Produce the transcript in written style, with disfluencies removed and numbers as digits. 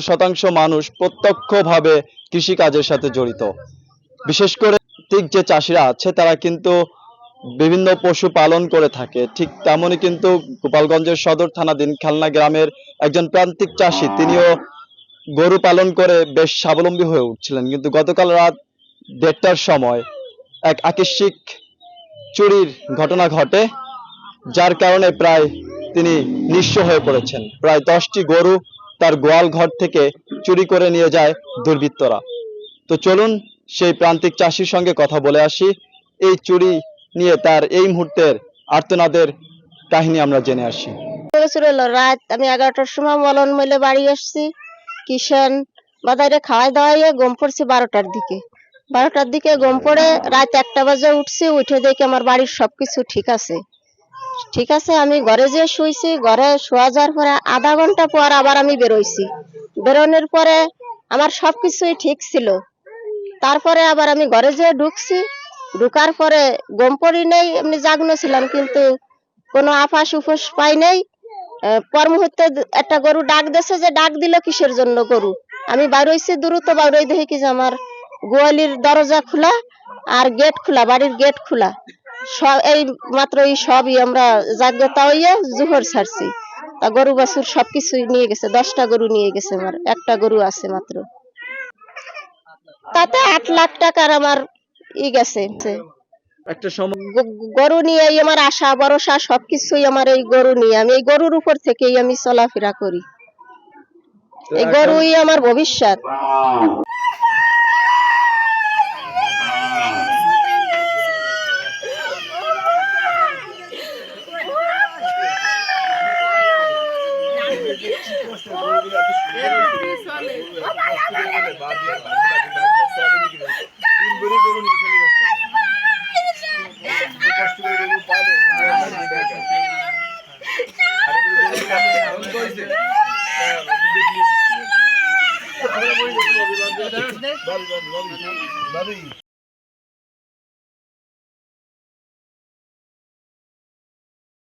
শতাংশ মানুষ প্রত্যক্ষভাবে কৃষিকাজের সাথে জড়িত। বিশেষ করে যে চাষিরা আছে তারা কিন্তু বিভিন্ন পশু পালন করে থাকে। ঠিক তেমনই কিন্তু গোপালগঞ্জের সদর থানাধীন খেলনা গ্রামের একজন প্রান্তিক চাষি, তিনিও গরু পালন করে বেশ স্বাবলম্বী হয়ে উঠছিলেন। কিন্তু গতকাল রাত 1:30টার সময় এক আকস্মিক চুরির ঘটনা ঘটে, যার কারণে প্রায় তিনি নিঃস্ব হয়ে পড়েছেন। প্রায় 10টি গরু তার গোয়াল ঘর থেকে চুরি করে নিয়ে যায় দুর্বৃত্তরা। তো চলুন সেই প্রান্তিক চাষির সঙ্গে কথা বলে আসি। এই চুরি নিয়ে তার এই মুহূর্তের আর্তনাদের কাহিনী আমরা জেনে আসি। রাত আমি 11টার সময় মলন মিলে বাড়ি আসছি। কিষান বাজারে খাওয়াই দাওয়াইয়ে ঘুম পড়ছি 12টার দিকে। 12টার দিকে ঘুম পড়ে রাত 1টা বাজে উঠছি। উঠে দেখি আমার বাড়ির সবকিছু ঠিক আছে। আমি ঘরে যেয়ে শুইছি। ঘরে শোয়া যাওয়ার পরে আধা ঘন্টা পর আবার আমি বেরোইছি। বেরোনোর পরে আমার সবকিছুই ঠিক ছিল। তারপরে আবার আমি ঘরে যেয়ে ঢুকছি। ঢুকার পরে ঘুম পড়ি নেই, এমনি জাগ্ন ছিলাম, কিন্তু কোনো আফাস উফাস পাই নাই। পর মুহূর্তে একটা গরু ডাক দিয়েছে, যে ডাক দিল কিসের জন্য গরু। আমি বাইরইছি, দ্রুত বাইরে দেখি কি যে আমার গোয়ালির দরজা খোলা আর গেট খোলা, বাড়ির গেট খোলা। সব এই মাত্র এই সবই আমরা জাগ্রতা হইয়া জোহর ছাড়ছি। তা গরু বাছুর সবকিছু নিয়ে গেছে। 10টা গরু নিয়ে গেছে, আমার একটা গরু আছে মাত্র। তাতে 8 লাখ টাকার আমার গেছে। একটা সময় গরু নিয়ে আমার আশা ভরসা সবকিছুই আমার এই গরু নিয়ে। আমি এই গরুর উপর থেকেই আমি চলাফেরা করি। এই গরুই আমার ভবিষ্যৎ।